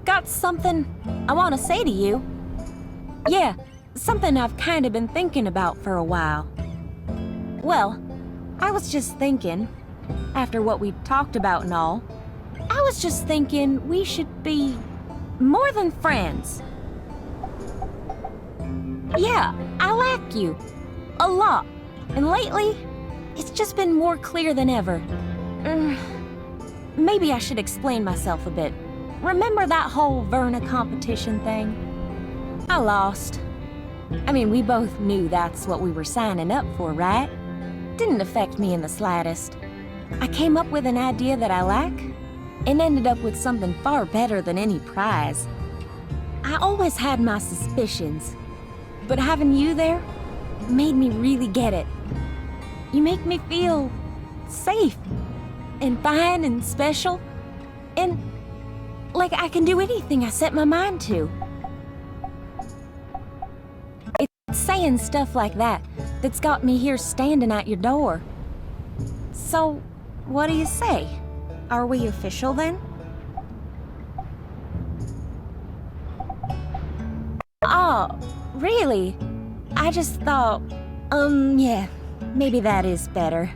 got something I want to say to you. Yeah, something I've kind of been thinking about for a while. Well, I was just thinking, after what we talked about and all, I was just thinking we should be more than friends. Yeah, I like you. A lot. And lately, it's just been more clear than ever. Maybe I should explain myself a bit. Remember that whole Verna competition thing? I lost. I mean, we both knew that's what we were signing up for, right? Didn't affect me in the slightest. I came up with an idea that I like, and ended up with something far better than any prize. I always had my suspicions, but having you there made me really get it. You make me feel safe, and fine, and special, and like I can do anything I set my mind to. It's saying stuff like that that's got me here standing at your door. So, what do you say? Are we official then? Oh, really? I just thought, yeah, maybe that is better.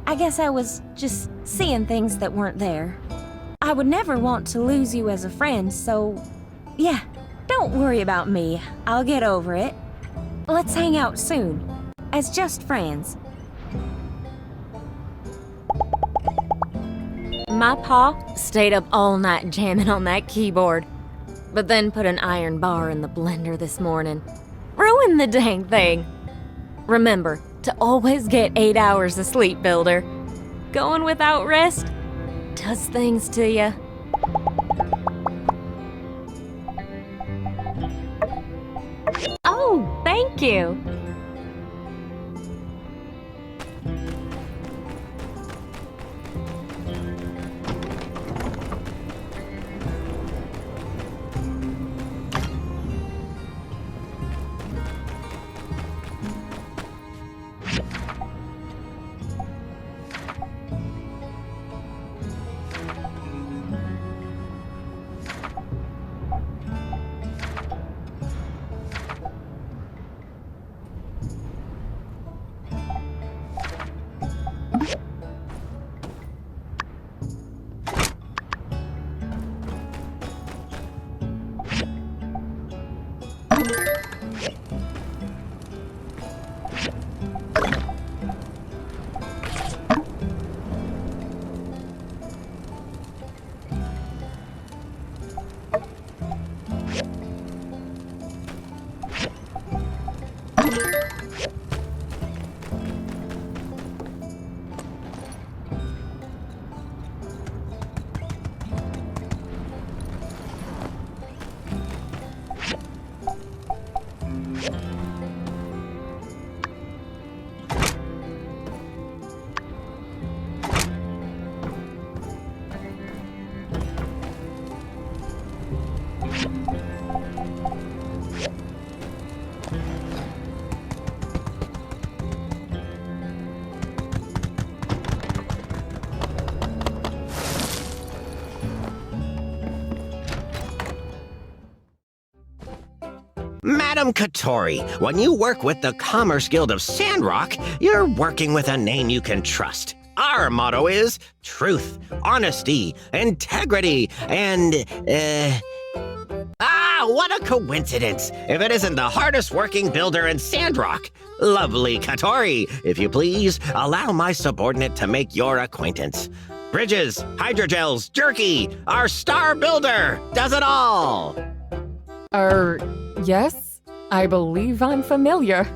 I guess I was just seeing things that weren't there. I would never want to lose you as a friend, so yeah, don't worry about me. I'll get over it. Let's hang out soon, as just friends. My pa stayed up all night jamming on that keyboard, but then put an iron bar in the blender this morning. Ruined the dang thing. Remember to always get 8 hours of sleep, Builder. Going without rest does things to you. Oh, thank you. Madam Catori, when you work with the Commerce Guild of Sandrock, you're working with a name you can trust. Our motto is truth, honesty, integrity, and, what a coincidence! If it isn't the hardest working builder in Sandrock. Lovely Catori, if you please, allow my subordinate to make your acquaintance. Bridges, hydrogels, jerky, our star builder does it all! Yes? I believe I'm familiar.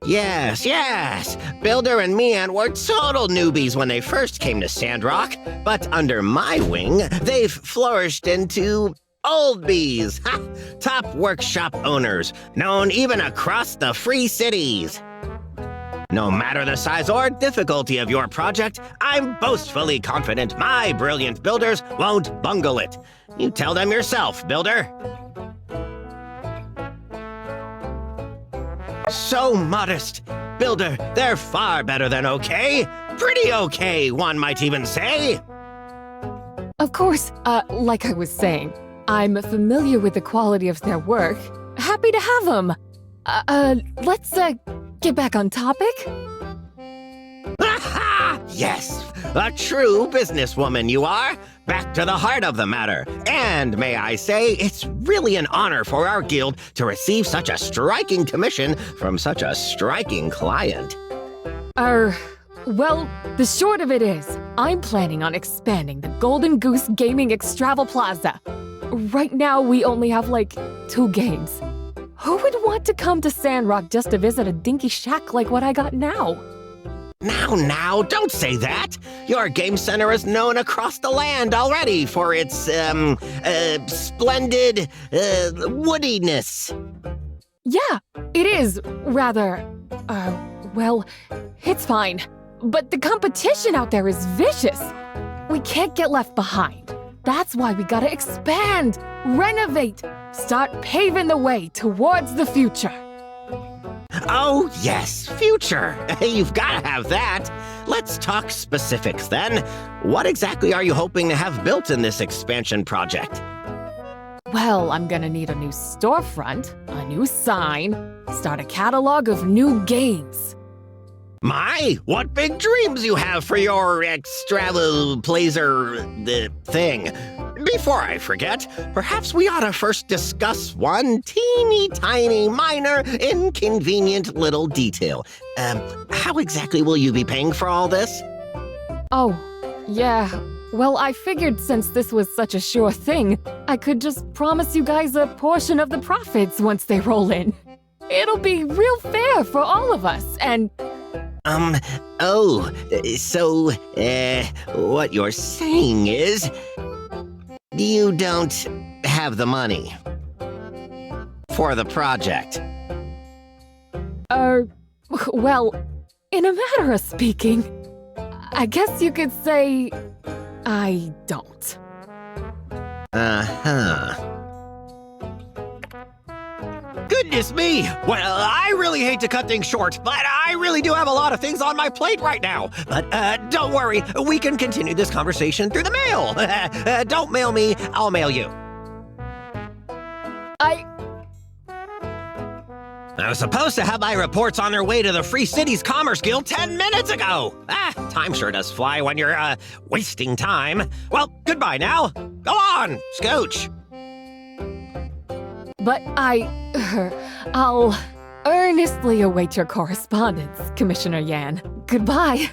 Yes. Builder and Mian were total newbies when they first came to Sandrock, but under my wing, they've flourished into old bees. Ha! Top workshop owners, known even across the free cities. No matter the size or difficulty of your project, I'm boastfully confident my brilliant builders won't bungle it. You tell them yourself, Builder. So modest. Builder, they're far better than okay. Pretty okay, one might even say. Of Of course, like I was saying, I'm familiar with the quality of their work. Happy to have them. Let's, get back on topic. Aha! Yes, a true businesswoman you are. Back to the heart of the matter. And may I say, it's really an honor for our guild to receive such a striking commission from such a striking client. Well, the short of it is, I'm planning on expanding the Golden Goose Gaming Extravel Plaza. Right now, we only have, 2 games. Who would want to come to Sandrock just to visit a dinky shack like what I got now? Now, don't say that. Your game center is known across the land already for its, splendid, woodiness. Yeah, it is, rather, well, it's fine. But the competition out there is vicious. We can't get left behind. That's why we gotta expand, renovate, start paving the way towards the future. Oh, yes, future. You've got to have that. Let's talk specifics then. What exactly are you hoping to have built in this expansion project? Well, I'm gonna need a new storefront, a new sign, start a catalog of new games. My, what big dreams you have for your thing. Before I forget, perhaps we ought to first discuss one teeny tiny minor inconvenient little detail. How exactly will you be paying for all this? Oh, yeah. Well, I figured since this was such a sure thing, I could just promise you guys a portion of the profits once they roll in. It'll be real fair for all of us, and... what you're saying is, you don't have the money for the project. Well, in a matter of speaking, I guess you could say I don't. Uh-huh. Goodness me! Well, I really hate to cut things short, but I really do have a lot of things on my plate right now. But don't worry, we can continue this conversation through the mail. Don't mail me, I'll mail you. I was supposed to have my reports on their way to the Free Cities Commerce Guild 10 minutes ago. Time sure does fly when you're, wasting time. Well, goodbye now. Go on, scooch. But I'll earnestly await your correspondence, Commissioner Yan. Goodbye.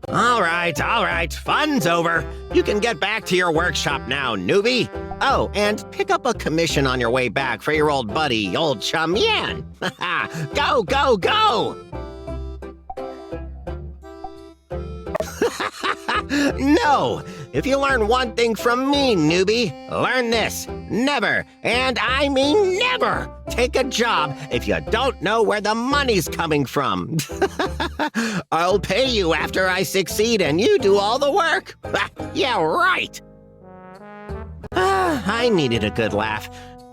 All right. Fun's over. You can get back to your workshop now, newbie. Oh, and pick up a commission on your way back for your old buddy, old chum Yan. Go, go, go! No! If you learn one thing from me, newbie, learn this. Never, and I mean never, take a job if you don't know where the money's coming from. I'll pay you after I succeed and you do all the work. Yeah, right. I needed a good laugh.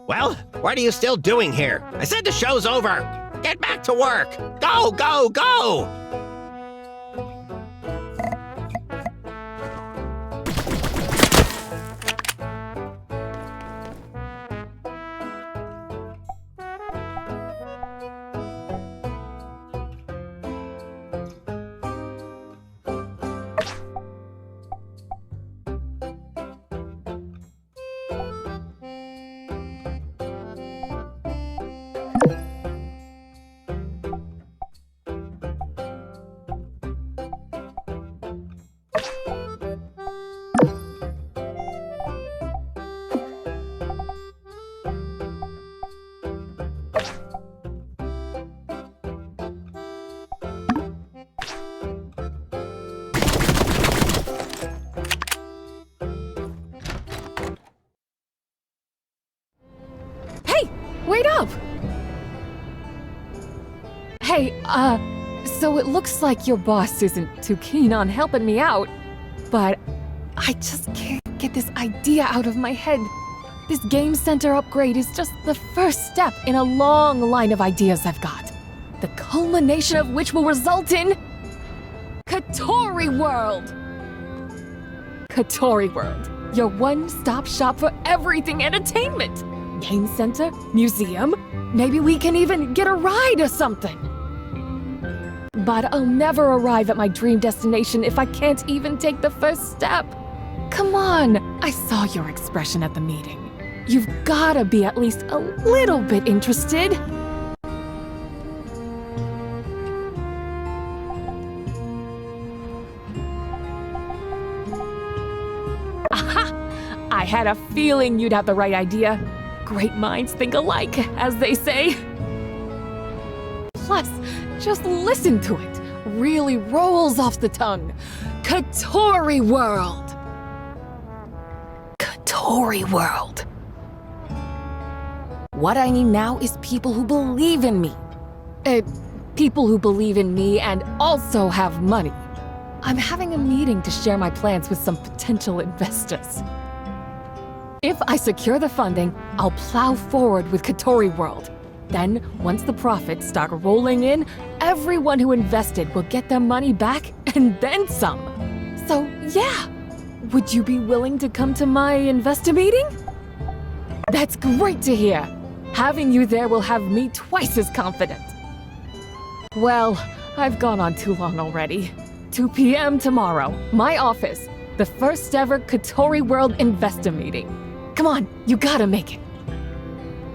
Well, what are you still doing here? I said the show's over. Get back to work. Go, go, go! Wait up! Hey, so it looks like your boss isn't too keen on helping me out, but I just can't get this idea out of my head. This game center upgrade is just the first step in a long line of ideas I've got, the culmination of which will result in Catori World! Catori World, your one-stop shop for everything entertainment. Game center, museum, maybe we can even get a ride or something. But I'll never arrive at my dream destination if I can't even take the first step. Come on, I saw your expression at the meeting. You've gotta be at least a little bit interested. Aha! I had a feeling you'd have the right idea. Great minds think alike, as they say. Plus, just listen to it. Really rolls off the tongue. Catori World! Catori World. What I need now is people who believe in me. People who believe in me and also have money. I'm having a meeting to share my plans with some potential investors. If I secure the funding, I'll plow forward with Catori World. Then, once the profits start rolling in, everyone who invested will get their money back and then some. So, yeah. Would you be willing to come to my investor meeting? That's great to hear. Having you there will have me twice as confident. Well, I've gone on too long already. 2 p.m. tomorrow, my office, the first ever Catori World investor meeting. Come on, you gotta make it.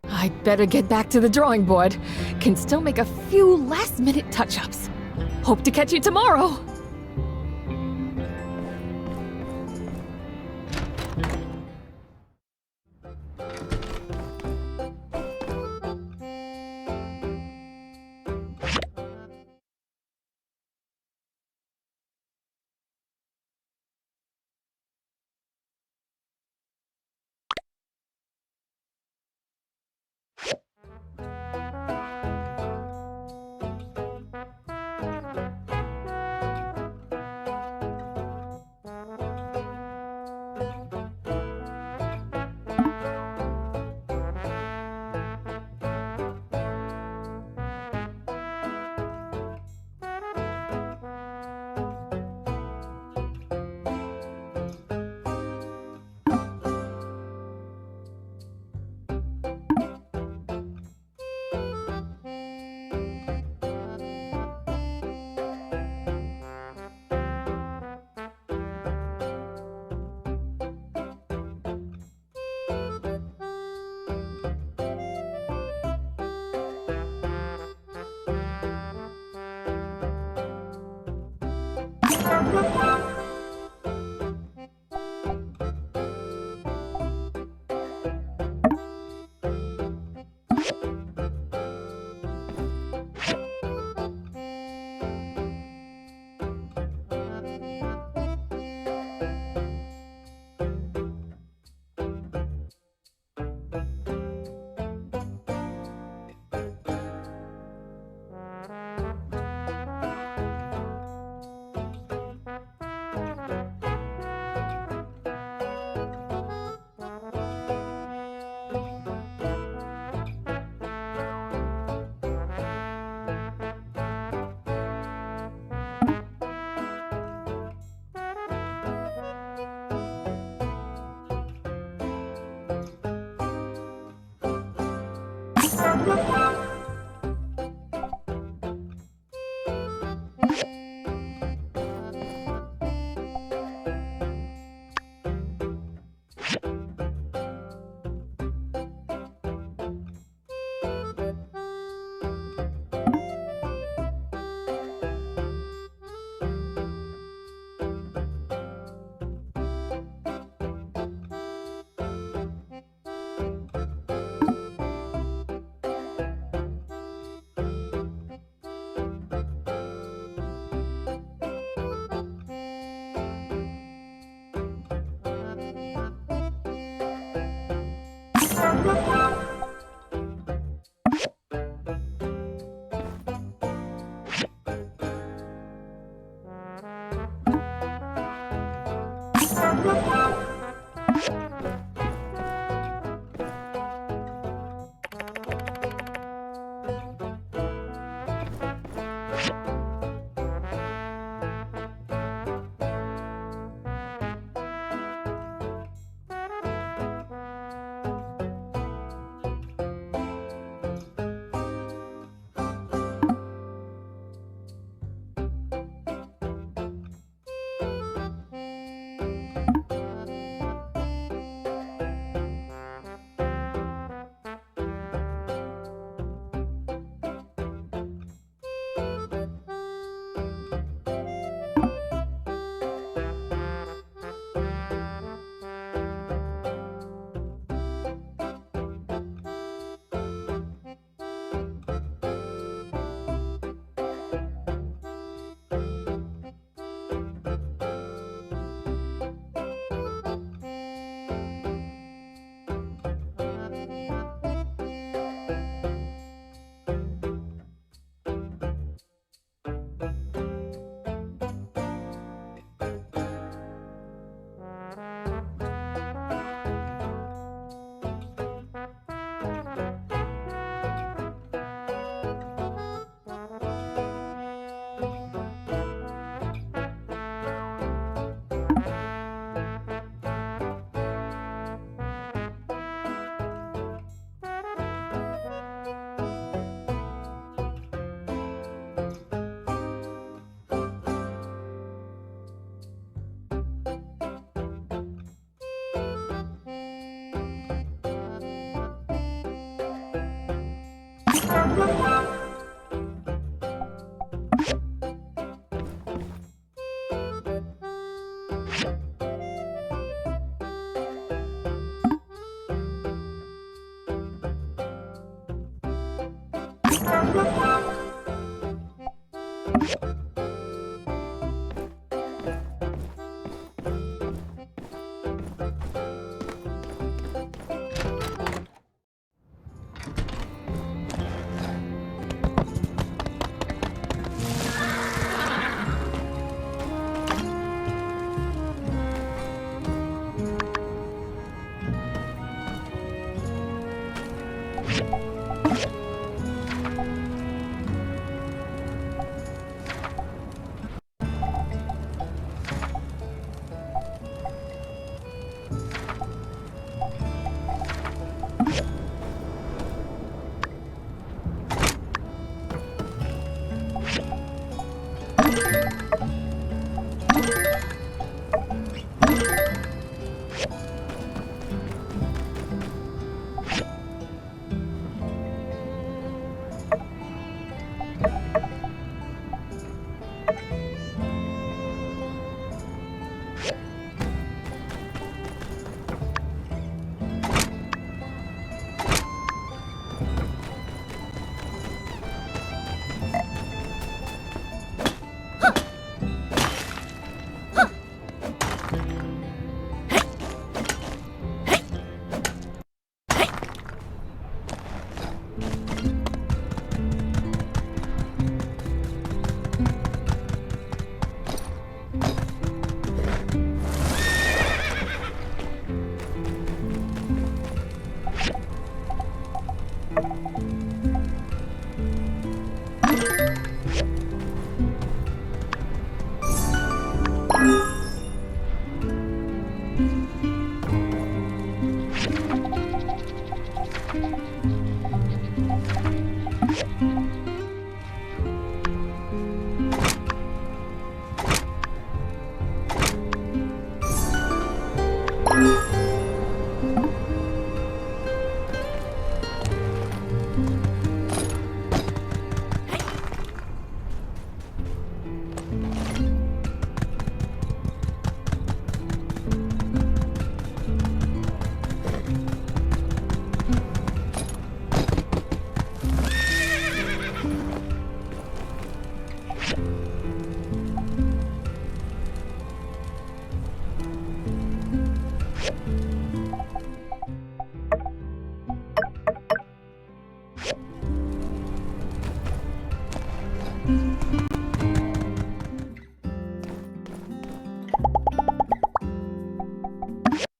I'd better get back to the drawing board. Can still make a few last-minute touch-ups. Hope to catch you tomorrow.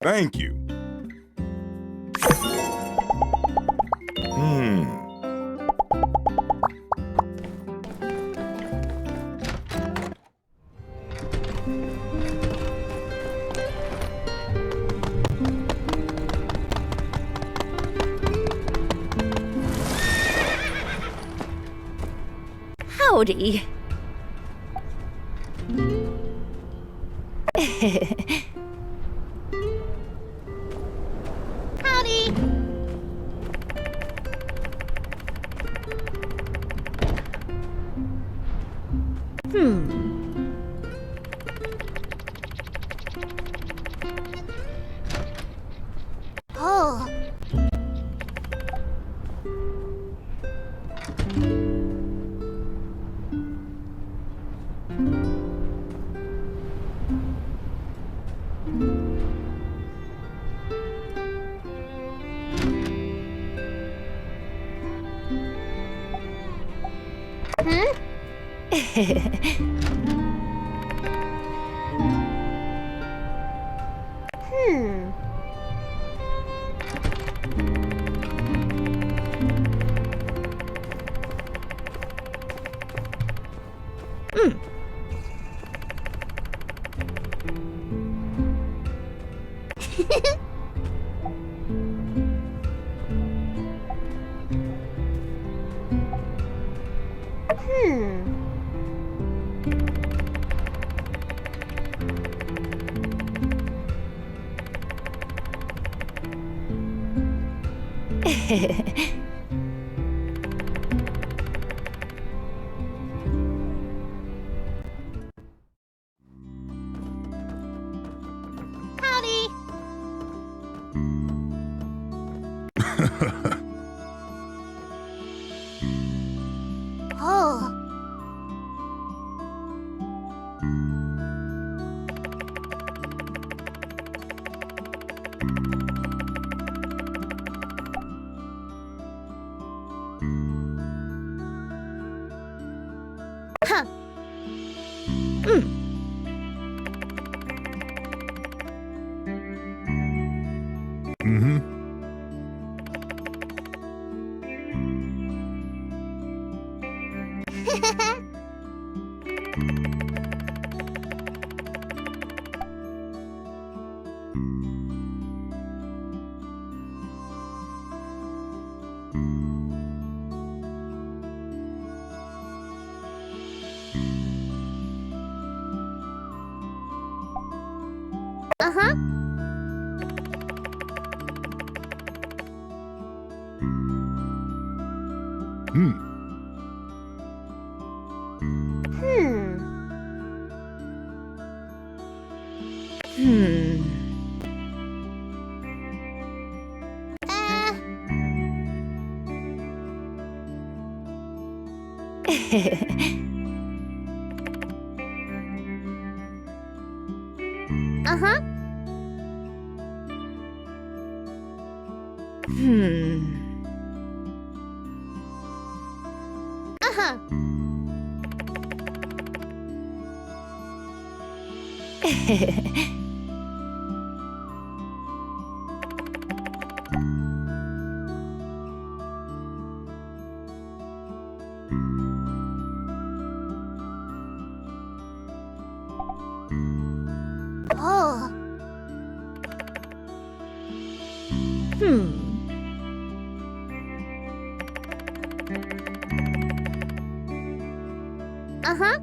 Thank you. Howdy. Howdy. Oh. Huh. Mm-hmm. Uh-huh. Hmm. Hmm. Hmm. Uh-huh. Hmm. Uh-huh. Oh. Hmm. Uh-huh.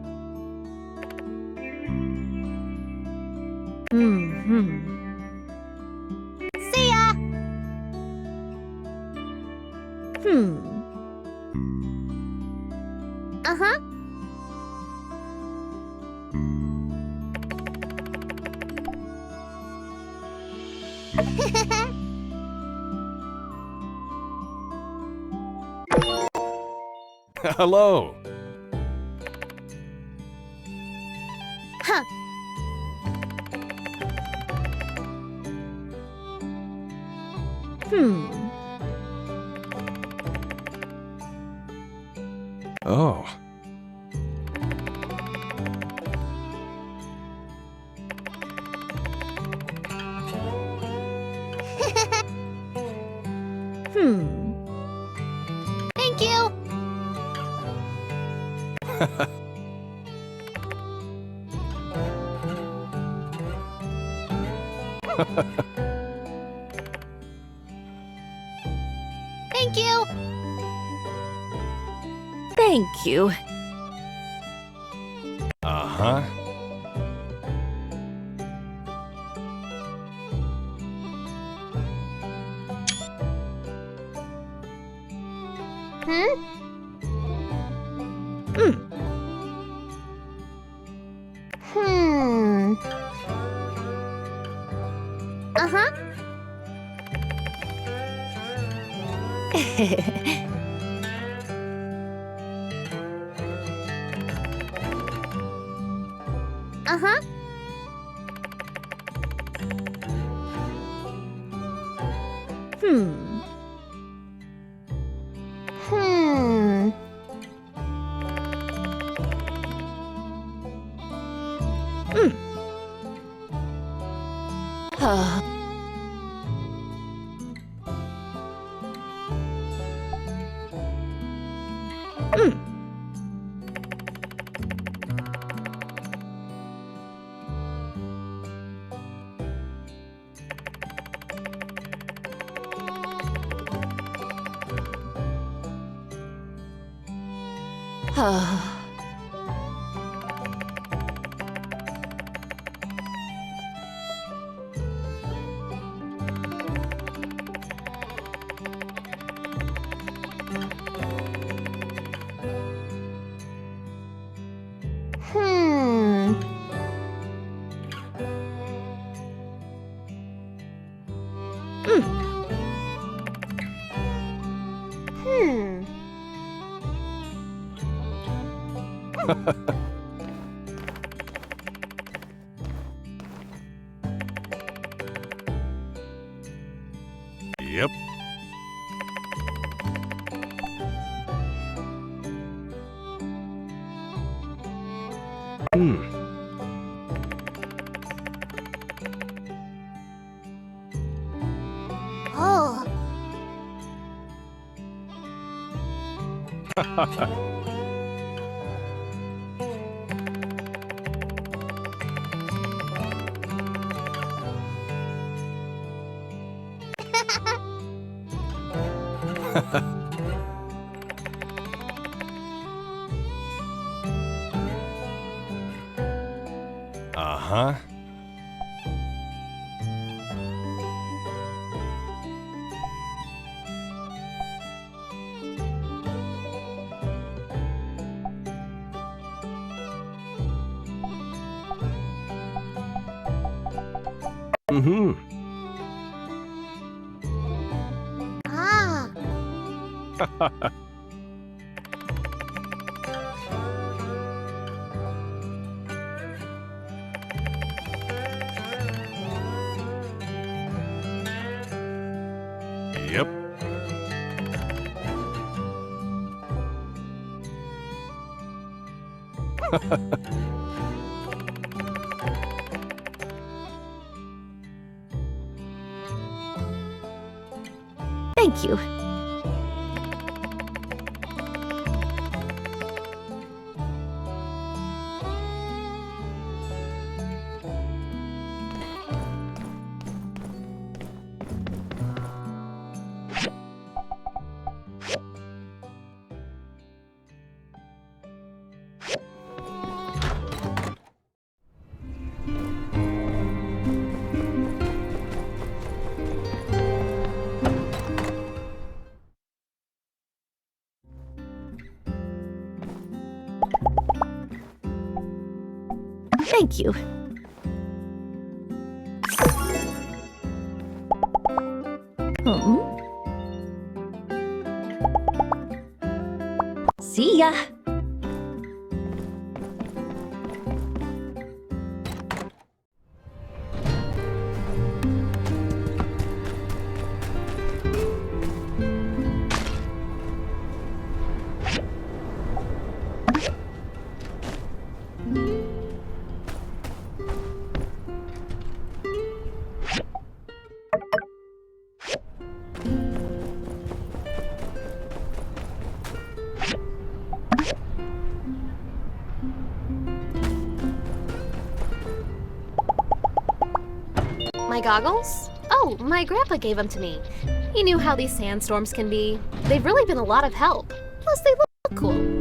Hmm. See ya. Hmm. Uh-huh. Hello. Huh. Hmm. Oh. Hmm. Thank you. Thank you. Thank you. Uh-huh. Hmm? Hmm. Hmm. Uh-huh. Uh-huh. Hmm. Hmm. Hmm. Hmm. Hmm. Hmm. Hmm. Yep. Hmm. Oh. Uh-huh. Mm-hmm. Ah. Yep. Thank you. Thank you. See ya. My goggles? Oh, my grandpa gave them to me. He knew how these sandstorms can be. They've really been a lot of help. Plus, they look cool.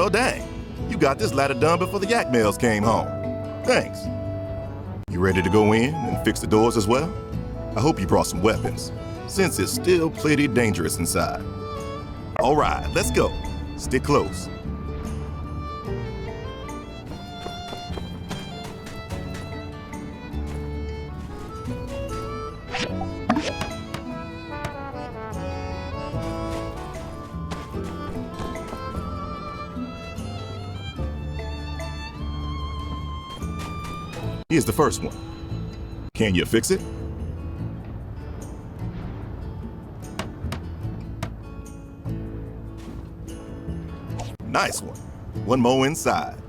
Well, dang. You got this ladder done before the Yakmels came home. Thanks. You ready to go in and fix the doors as well? I hope you brought some weapons, since it's still pretty dangerous inside. All right, let's go. Stick close. Here's the first one. Can you fix it? Nice one. One more inside.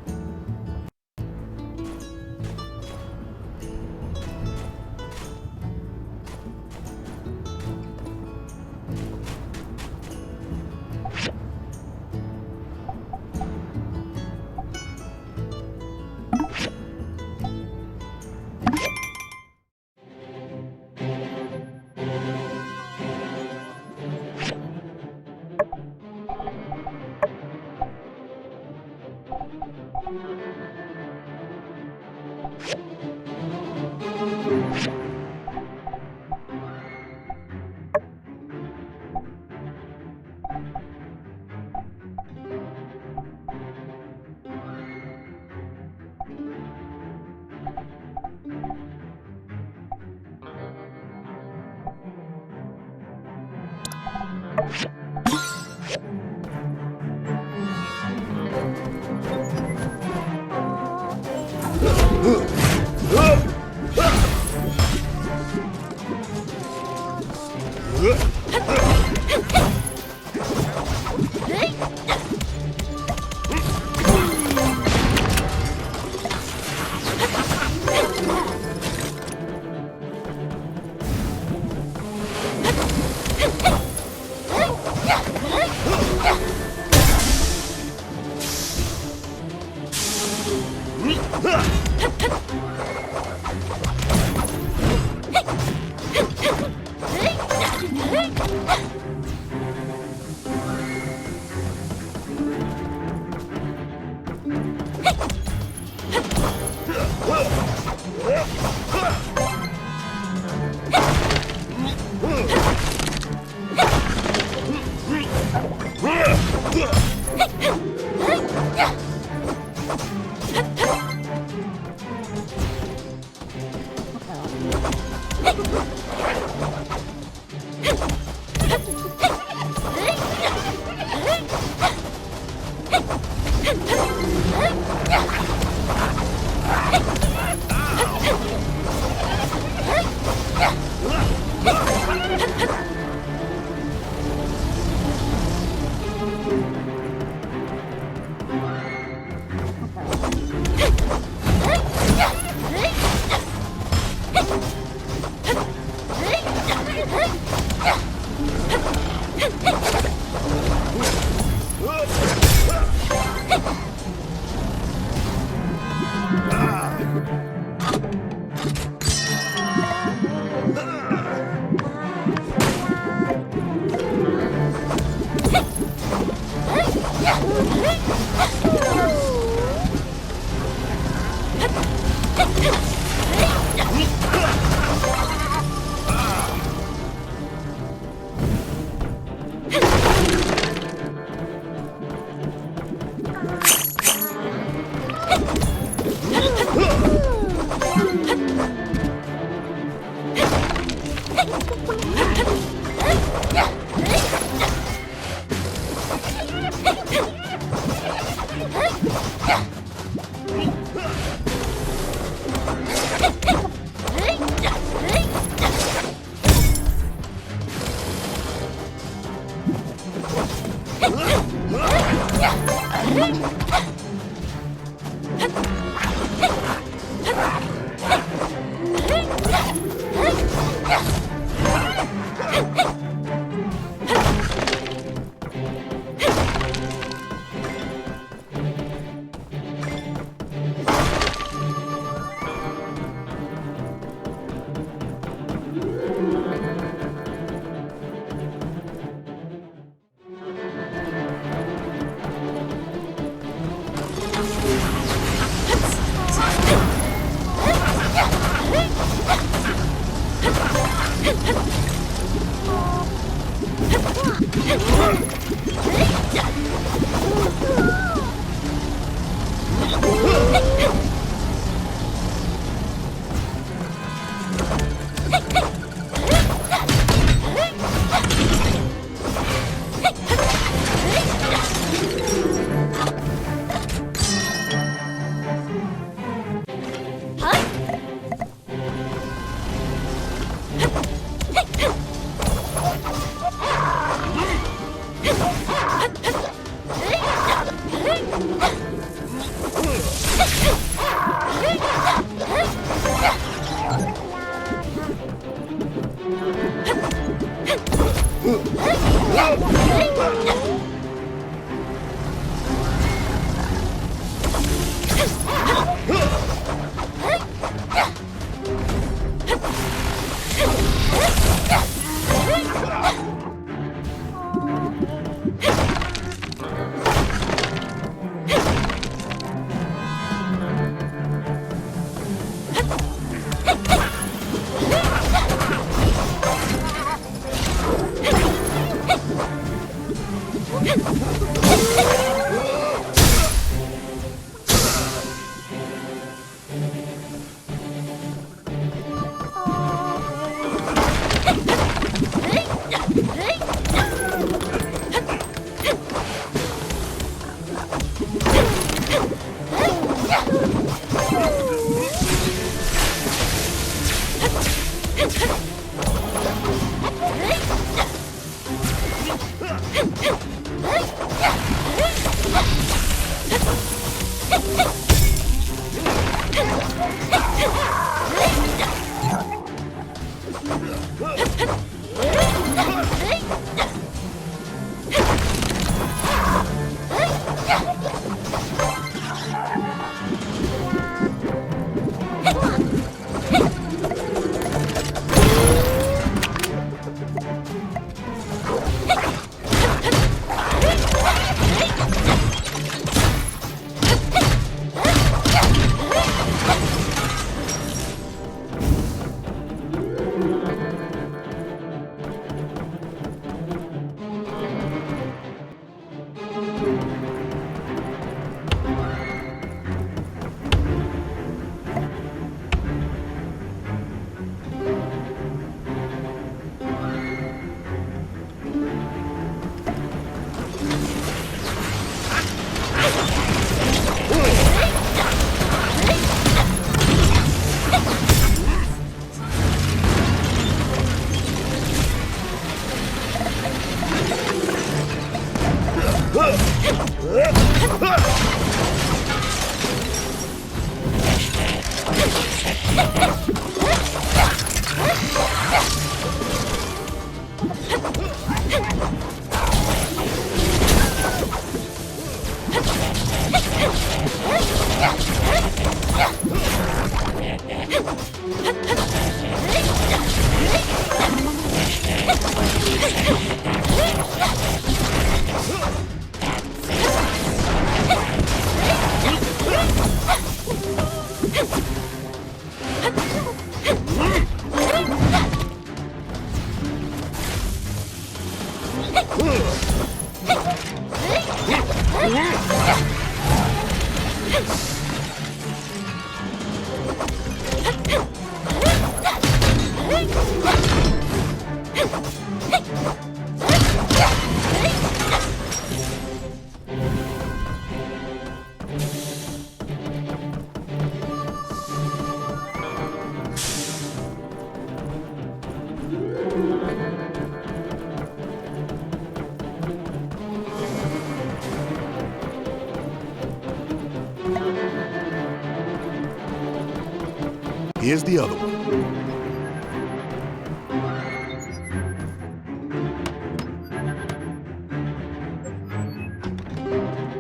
Here's the other one.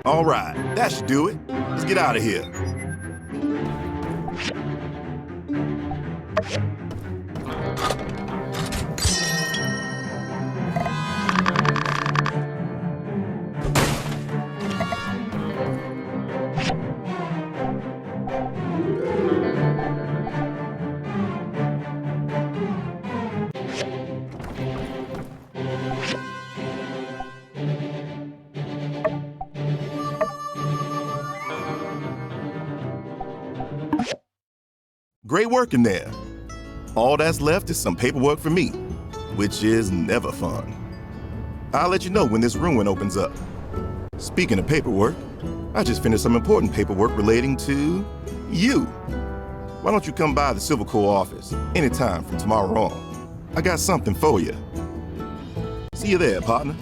All right, that should do it. Let's get out of here. Great work in there. All that's left is some paperwork for me, which is never fun. I'll let you know when this ruin opens up. Speaking of paperwork, I just finished some important paperwork relating to you. Why don't you come by the Civil Corps office anytime from tomorrow on? I got something for you. See you there, partner.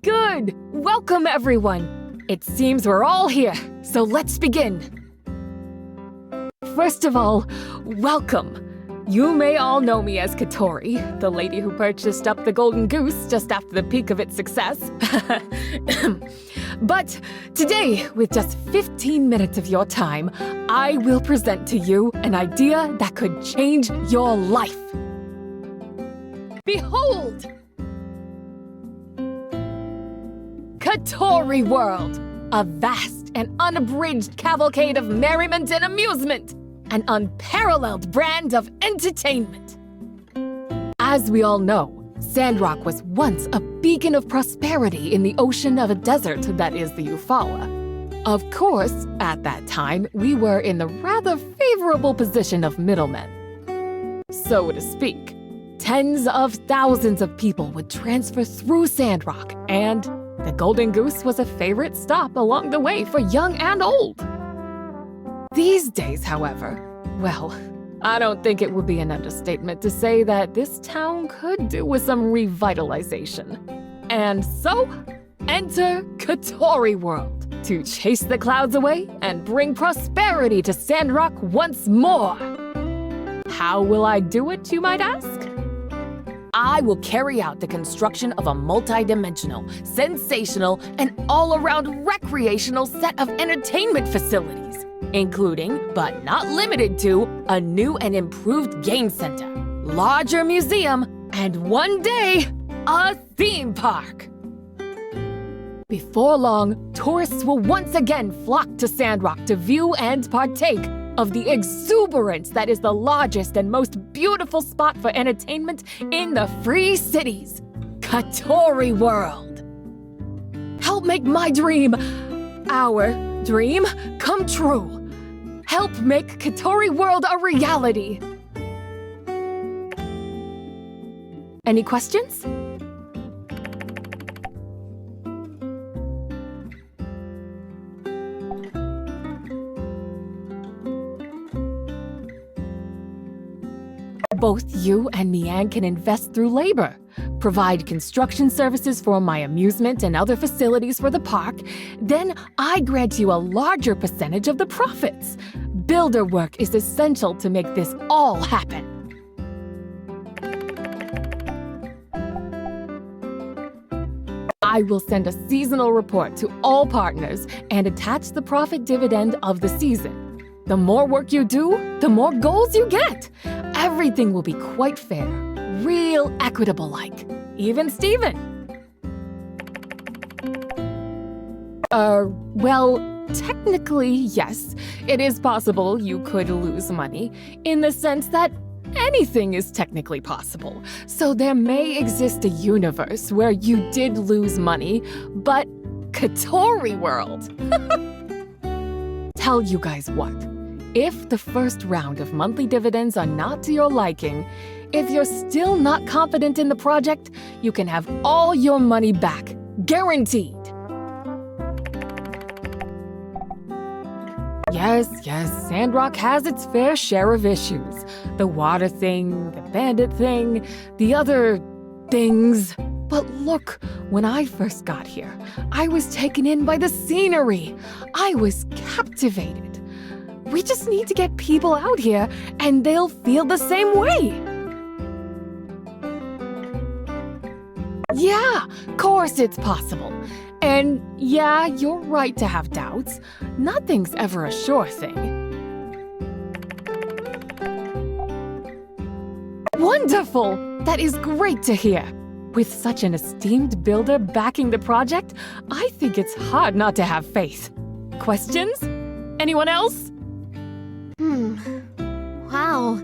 Good! Welcome, everyone! It seems we're all here, so let's begin. First of all, welcome. You may all know me as Catori, the lady who purchased up the Golden Goose just after the peak of its success. But today, with just 15 minutes of your time, I will present to you an idea that could change your life. Behold! Catori World, a vast and unabridged cavalcade of merriment and amusement, an unparalleled brand of entertainment. As we all know, Sandrock was once a beacon of prosperity in the ocean of a desert that is the Eufaula. Of course, at that time, we were in the rather favorable position of middlemen. so to speak. Tens of thousands of people would transfer through Sandrock, and the Golden Goose was a favorite stop along the way for young and old. These days, however, well, I don't think it would be an understatement to say that this town could do with some revitalization. And so, enter Catori World to chase the clouds away and bring prosperity to Sandrock once more. How will I do it, you might ask? I will carry out the construction of a multi-dimensional, sensational, and all-around recreational set of entertainment facilities, including, but not limited to, a new and improved game center, larger museum, and one day, a theme park. Before long, tourists will once again flock to Sandrock to view and partake of the exuberance that is the largest and most beautiful spot for entertainment in the Free Cities, Catori World. Help make my dream, our dream, come true. Help make Catori World a reality. Any questions? Both you and Mian can invest through labor, provide construction services for my amusement and other facilities for the park, then I grant you a larger percentage of the profits. Builder work is essential to make this all happen. I will send a seasonal report to all partners and attach the profit dividend of the season. The more work you do, the more goals you get. Everything will be quite fair, real equitable-like. Even Steven. Well, technically, yes. It is possible you could lose money, in the sense that anything is technically possible. So there may exist a universe where you did lose money, but Catori World. Tell you guys what. If the first round of monthly dividends are not to your liking, if you're still not confident in the project, you can have all your money back, guaranteed. Yes, Sandrock has its fair share of issues. The water thing, the bandit thing, the other things. But look, when I first got here, I was taken in by the scenery. I was captivated. We just need to get people out here, and they'll feel the same way. Yeah, of course it's possible. And yeah, you're right to have doubts. Nothing's ever a sure thing. Wonderful! That is great to hear. With such an esteemed builder backing the project, I think it's hard not to have faith. Questions? Anyone else? Wow.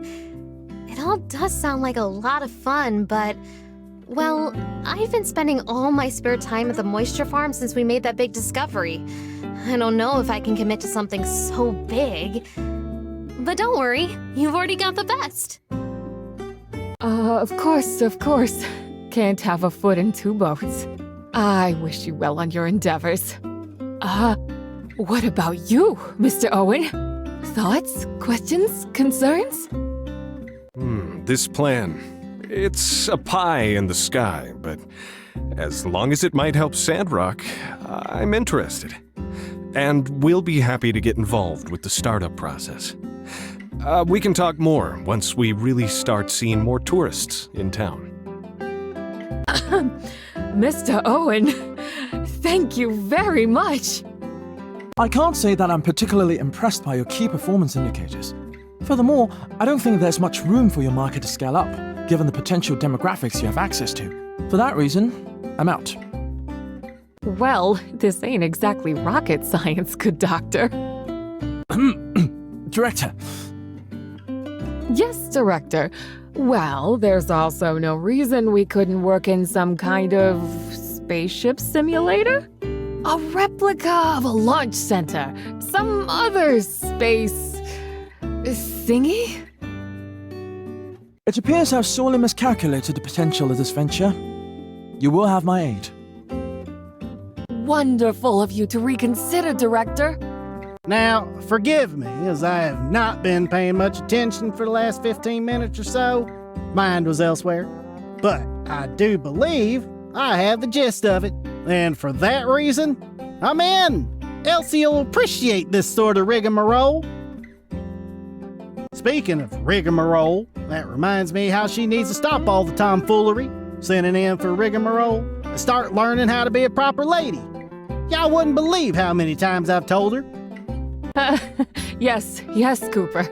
It all does sound like a lot of fun, but... Well, I've been spending all my spare time at the moisture farm since we made that big discovery. I don't know if I can commit to something so big. But don't worry, you've already got the best. Of course. Can't have a foot in two boats. I wish you well on your endeavors. What about you, Mr. Owen? Thoughts, questions, concerns? This plan. It's a pie in the sky, but as long as it might help Sandrock, I'm interested. And we'll be happy to get involved with the startup process. We can talk more once we really start seeing more tourists in town. Mr. Owen, thank you very much. I can't say that I'm particularly impressed by your key performance indicators. Furthermore, I don't think there's much room for your market to scale up, given the potential demographics you have access to. For that reason, I'm out. Well, this ain't exactly rocket science, good doctor. Director. Yes, Director. Well, there's also no reason we couldn't work in some kind of spaceship simulator? A replica of a launch center. Some other space... thingy? It appears I've sorely miscalculated the potential of this venture. You will have my aid. Wonderful of you to reconsider, Director. Now, forgive me, as I have not been paying much attention for the last 15 minutes or so. Mind was elsewhere. But I do believe I have the gist of it. And for that reason, I'm in. Elsie will appreciate this sort of rigmarole. Speaking of rigmarole, that reminds me how she needs to stop all the tomfoolery, sending in for rigmarole, and start learning how to be a proper lady. Y'all wouldn't believe how many times I've told her. Yes, Cooper.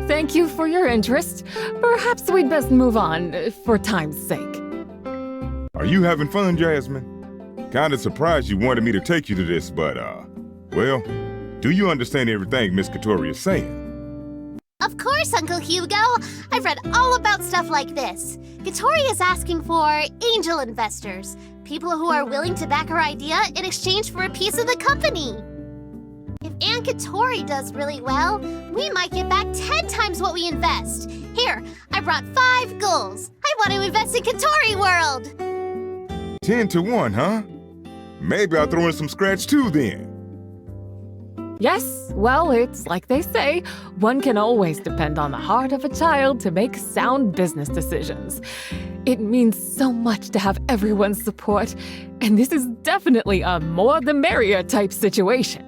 Thank you for your interest. Perhaps we'd best move on, for time's sake. Are you having fun, Jasmine? Kinda surprised you wanted me to take you to this, but, well, do you understand everything Miss Catori is saying? Of course, Uncle Hugo. I've read all about stuff like this. Catori is asking for angel investors, people who are willing to back her idea in exchange for a piece of the company. If Aunt Catori does really well, we might get back 10 times what we invest. Here, I brought 5 goals. I want to invest in Catori World. 10 to 1, huh? Maybe I'll throw in some scratch too then. Yes, well, it's like they say, one can always depend on the heart of a child to make sound business decisions. It means so much to have everyone's support, and this is definitely a more the merrier type situation.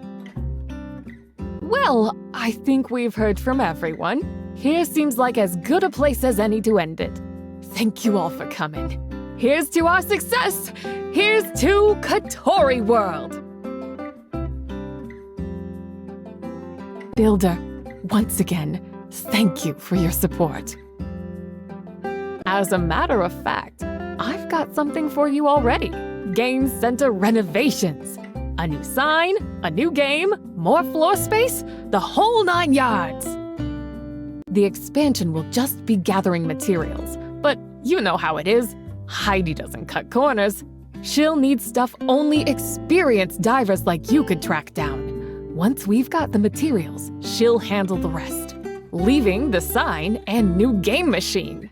Well, I think we've heard from everyone. Here seems like as good a place as any to end it. Thank you all for coming. Here's to our success! Here's to Catori World! Builder, once again, thank you for your support. As a matter of fact, I've got something for you already. Game Center renovations. A new sign, a new game, more floor space, the whole 9 yards. The expansion will just be gathering materials, but you know how it is. Heidi doesn't cut corners. She'll need stuff only experienced divers like you could track down. Once we've got the materials, she'll handle the rest, leaving the sign and new game machine.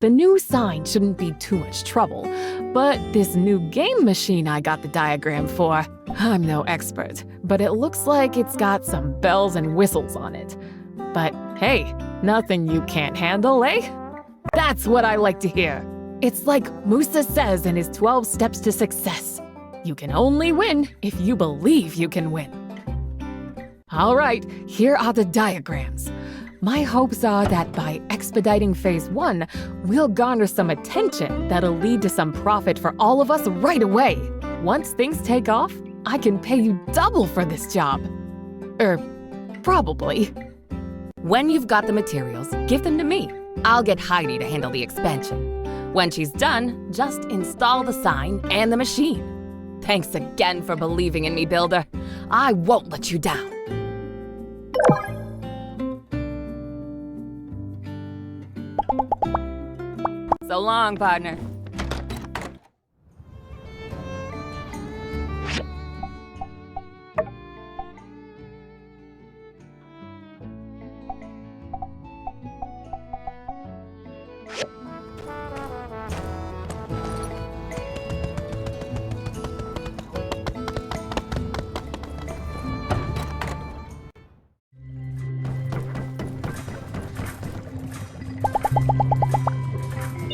The new sign shouldn't be too much trouble, but this new game machine I got the diagram for, I'm no expert, but it looks like it's got some bells and whistles on it. But hey, nothing you can't handle, eh? That's what I like to hear. It's like Musa says in his 12 Steps to Success. You can only win if you believe you can win. All right, here are the diagrams. My hopes are that by expediting Phase 1, we'll garner some attention that'll lead to some profit for all of us right away. Once things take off, I can pay you double for this job. Probably. When you've got the materials, give them to me. I'll get Heidi to handle the expansion. When she's done, just install the sign and the machine. Thanks again for believing in me, Builder. I won't let you down. So long, partner.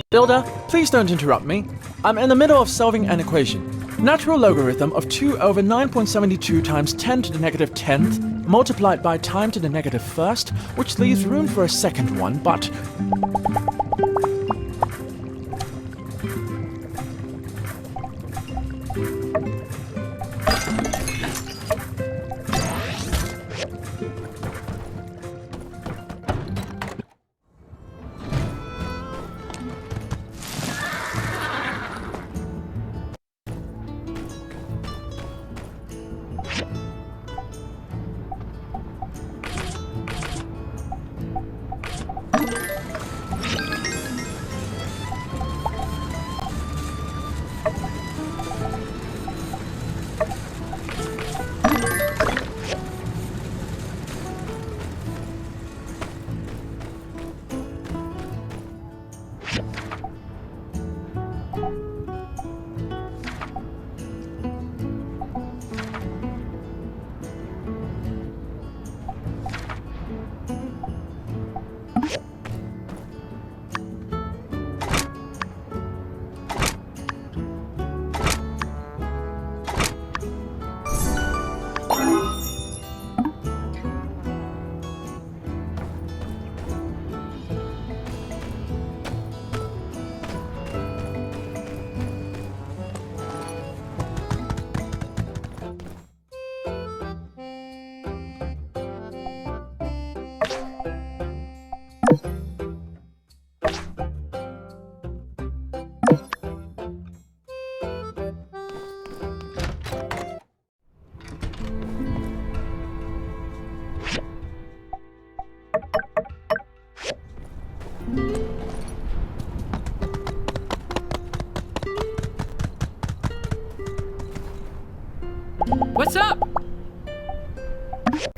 Builder, please don't interrupt me. I'm in the middle of solving an equation. Natural logarithm of 2 over 9.72 times 10 to the negative 10th multiplied by time to the negative 1st, which leaves room for a second one, but...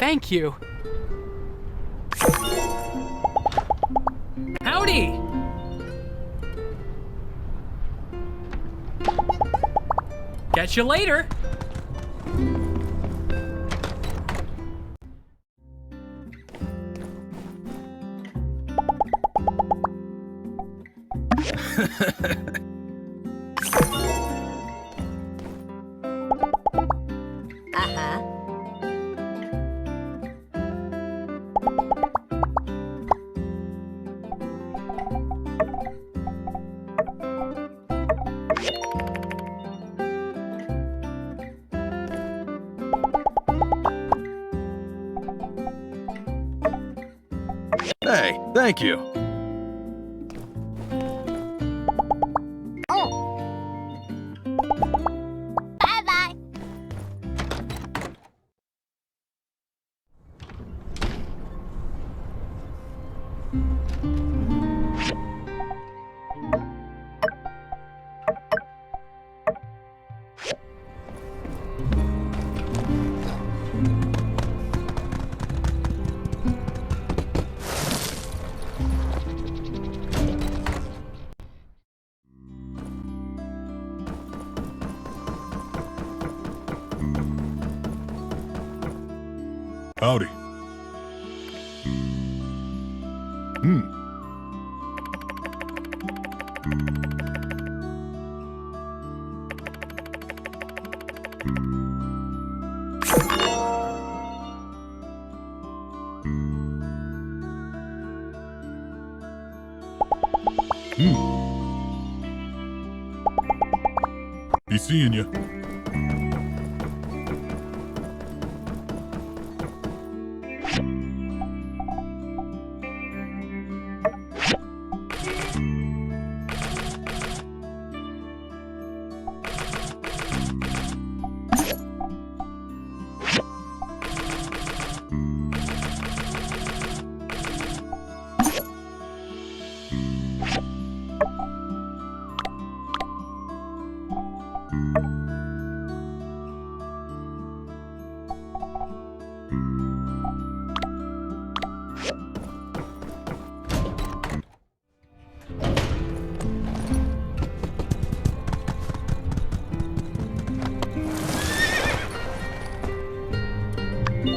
thank you. Howdy! Catch you later! Uh-huh. Hey, thank you. Bye-bye. Howdy. Be seeing ya.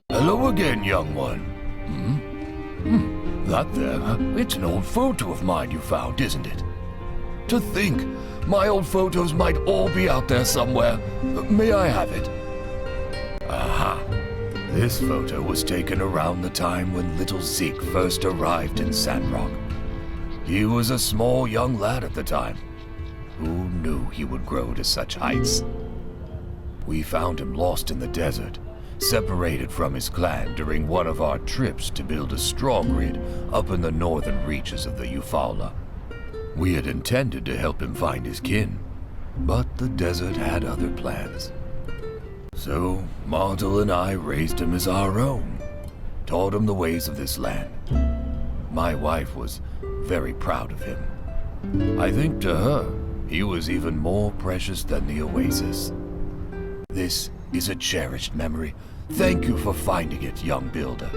Hello again, young one. That there, it's an old photo of mine you found, isn't it? To think, my old photos might all be out there somewhere. May I have it? Aha. This photo was taken around the time when little Zeke first arrived in Sandrock. He was a small young lad at the time. Who knew he would grow to such heights? We found him lost in the desert, separated from his clan during one of our trips to build a straw grid up in the northern reaches of the Eufaula. We had intended to help him find his kin, but the desert had other plans. So, Martel and I raised him as our own, taught him the ways of this land. My wife was very proud of him. I think to her, he was even more precious than the oasis. This is a cherished memory. Thank you for finding it, young builder.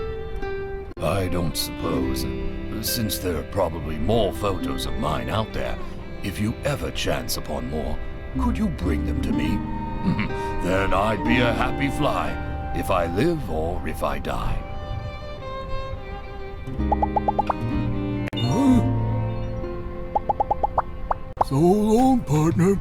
I don't suppose, since there are probably more photos of mine out there, if you ever chance upon more, could you bring them to me? Then I'd be a happy fly, if I live or if I die. So long, partner.